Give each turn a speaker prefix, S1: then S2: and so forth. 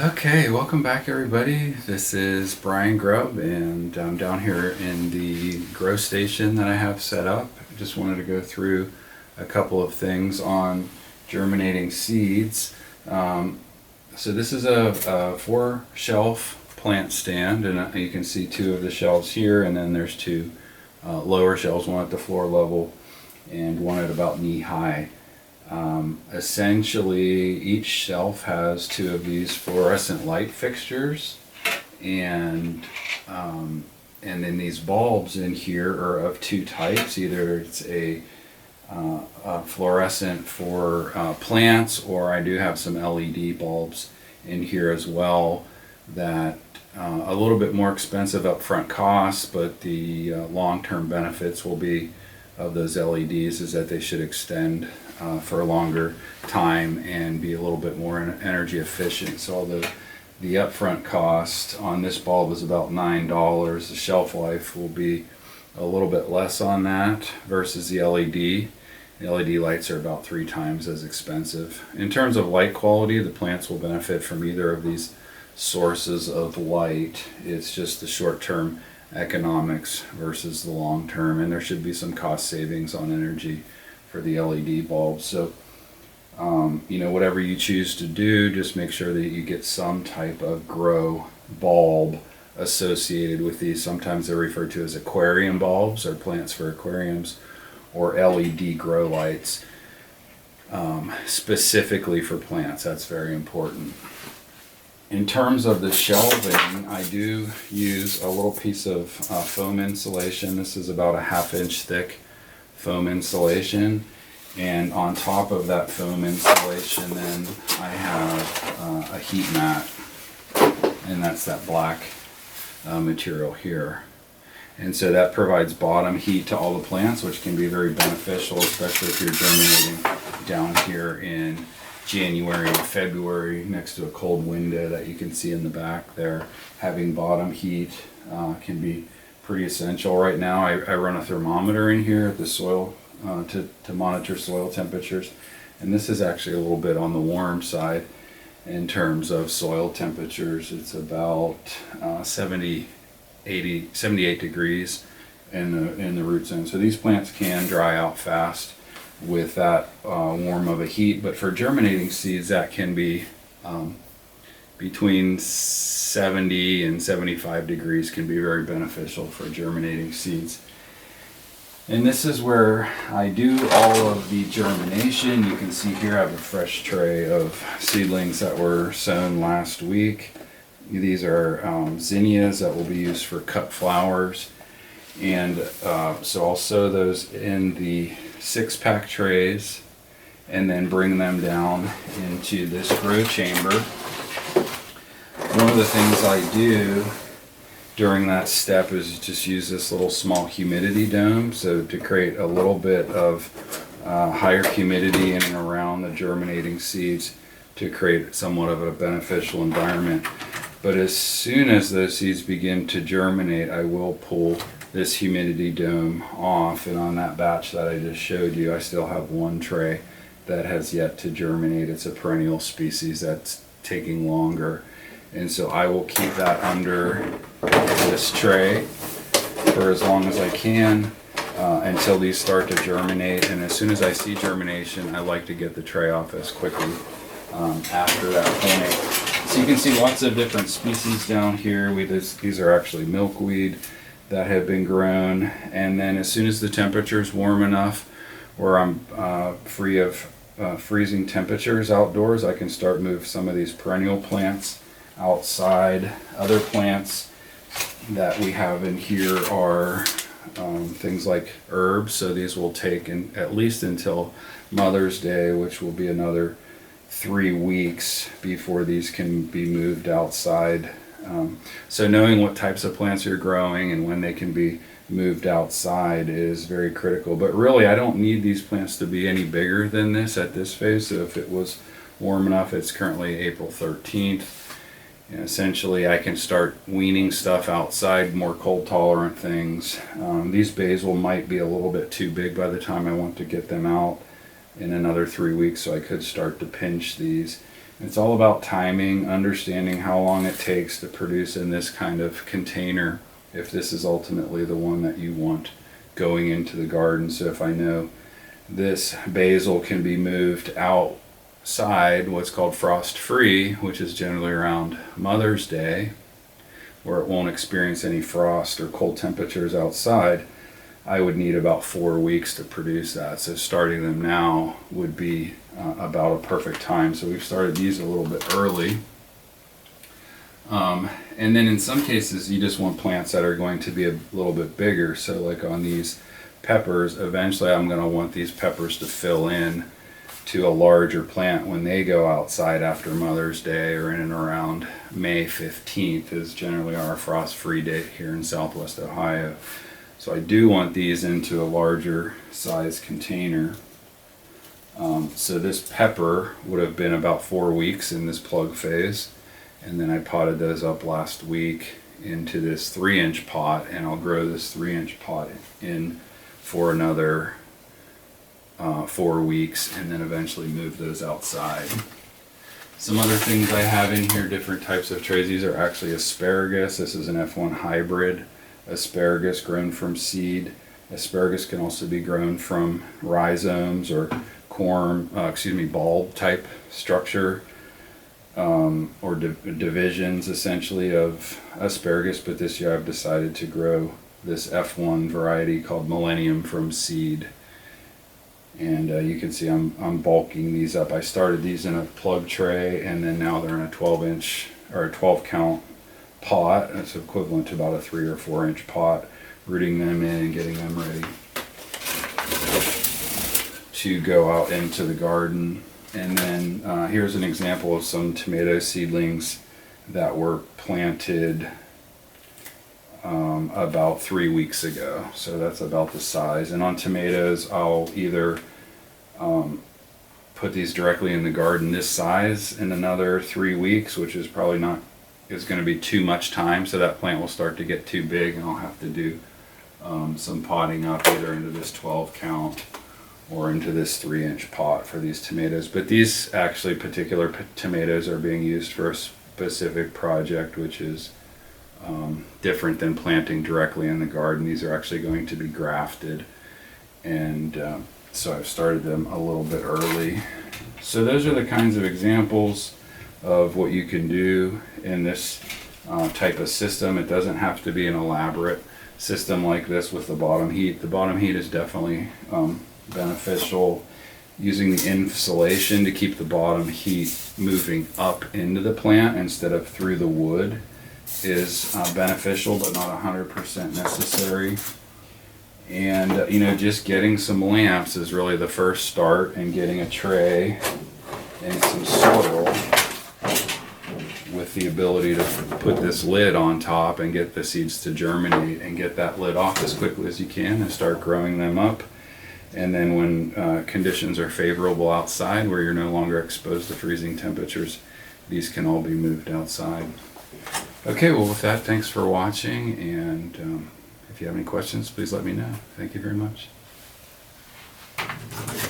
S1: Okay, welcome back everybody. This is Brian Grubb and I'm down here in the grow station that I have set up. I just wanted to go through a couple of things on germinating seeds. So this is a 4-shelf plant stand, and you can see 2 of the shelves here, and then there's 2 lower shelves, one at the floor level and one at about knee high. Essentially each shelf has 2 of these fluorescent light fixtures, and then these bulbs in here are of 2 types. Either it's a fluorescent for plants, or I do have some LED bulbs in here as well that a little bit more expensive upfront costs, but the long-term benefits will be of those LEDs is that they should extend for a longer time and be a little bit more energy efficient. So the upfront cost on this bulb is about $9. The shelf life will be a little bit less on that versus the LED. The LED lights are about 3 times as expensive. In terms of light quality, the plants will benefit from either of these sources of light. It's just the short-term economics versus the long-term, and there should be some cost savings on energy for the LED bulbs. So whatever you choose to do, just make sure that you get some type of grow bulb associated with these. Sometimes they're referred to as aquarium bulbs, or plants for aquariums, or LED grow lights, specifically for plants. That's very important. In terms of the shelving, I do use a little piece of foam insulation. This is about a 1/2 inch thick foam insulation, and on top of that foam insulation then I have a heat mat, and that's that black material here. And so that provides bottom heat to all the plants, which can be very beneficial, especially if you're germinating down here in January and February next to a cold window that you can see in the back there. Having bottom heat can be pretty essential. Right now I run a thermometer in here at the soil to monitor soil temperatures, and this is actually a little bit on the warm side in terms of soil temperatures. It's about 78 degrees in the root zone. So these plants can dry out fast with that warm of a heat, but for germinating seeds that can be between 70 and 75 degrees can be very beneficial for germinating seeds. And this is where I do all of the germination. You can see here I have a fresh tray of seedlings that were sown last week. These are zinnias that will be used for cut flowers, and so I'll sow those in the 6-pack trays and then bring them down into this grow chamber. One of the things I do during that step is just use this little small humidity dome, so to create a little bit of higher humidity in and around the germinating seeds to create somewhat of a beneficial environment. But as soon as those seeds begin to germinate, I will pull this humidity dome off, and on that batch that I just showed you, I still have 1 tray that has yet to germinate. It's a perennial species that's taking longer, and so I will keep that under this tray for as long as I can until these start to germinate. And as soon as I see germination, I like to get the tray off as quickly after that point. So you can see lots of different species down here. These are actually milkweed that have been grown, and then as soon as the temperature is warm enough where I'm free of freezing temperatures outdoors, I can start move some of these perennial plants outside. Other plants that we have in here are things like herbs, so these will take at least until Mother's Day, which will be another 3 weeks before these can be moved outside. So knowing what types of plants you're growing and when they can be moved outside is very critical. But really, I don't need these plants to be any bigger than this at this phase. So if it was warm enough, it's currently April 13th. Essentially, I can start weaning stuff outside, more cold tolerant things. These basil might be a little bit too big by the time I want to get them out in another 3 weeks, so I could start to pinch these It's all about timing, understanding how long it takes to produce in this kind of container, if this is ultimately the one that you want going into the garden. So if I know this basil can be moved outside, what's called frost free, which is generally around Mother's Day, where it won't experience any frost or cold temperatures outside, I would need about 4 weeks to produce that. So starting them now would be about a perfect time. So we've started these a little bit early. And then in some cases you just want plants that are going to be a little bit bigger. So like on these peppers, eventually I'm going to want these peppers to fill in to a larger plant when they go outside after Mother's Day, or in and around May 15th is generally our frost-free date here in Southwest Ohio. So I do want these into a larger size container. So this pepper would have been about 4 weeks in this plug phase, and then I potted those up last week into this 3-inch pot, and I'll grow this 3-inch pot in for another 4 weeks, and then eventually move those outside. Some other things I have in here, different types of trays. These are actually asparagus. This is an F1 hybrid asparagus grown from seed. Asparagus can also be grown from rhizomes or bulb type structure, or divisions essentially of asparagus. But this year I've decided to grow this F1 variety called Millennium from seed. And you can see I'm bulking these up. I started these in a plug tray, and then now they're in a 12-inch or a 12 count pot. That's equivalent to about a 3 or 4 inch pot. Rooting them in and getting them ready to go out into the garden. And then here's an example of some tomato seedlings that were planted about 3 weeks ago. So that's about the size. And on tomatoes, I'll either put these directly in the garden this size in another 3 weeks, which is probably not, it's going to be too much time, so that plant will start to get too big, and I'll have to do some potting up either into this 12 count or into this 3-inch pot for these tomatoes. But these actually particular tomatoes are being used for a specific project, which is different than planting directly in the garden. These are actually going to be grafted, and so I've started them a little bit early. So those are the kinds of examples of what you can do in this type of system. It doesn't have to be an elaborate system like this with the bottom heat. The bottom heat is definitely beneficial. Using the insulation to keep the bottom heat moving up into the plant instead of through the wood is beneficial, but not 100% necessary. And just getting some lamps is really the first start, and getting a tray and some soil with the ability to put this lid on top and get the seeds to germinate, and get that lid off as quickly as you can and start growing them up. And then when conditions are favorable outside, where you're no longer exposed to freezing temperatures, these can all be moved outside. Okay, well with that, thanks for watching, and if you have any questions, please let me know. Thank you very much.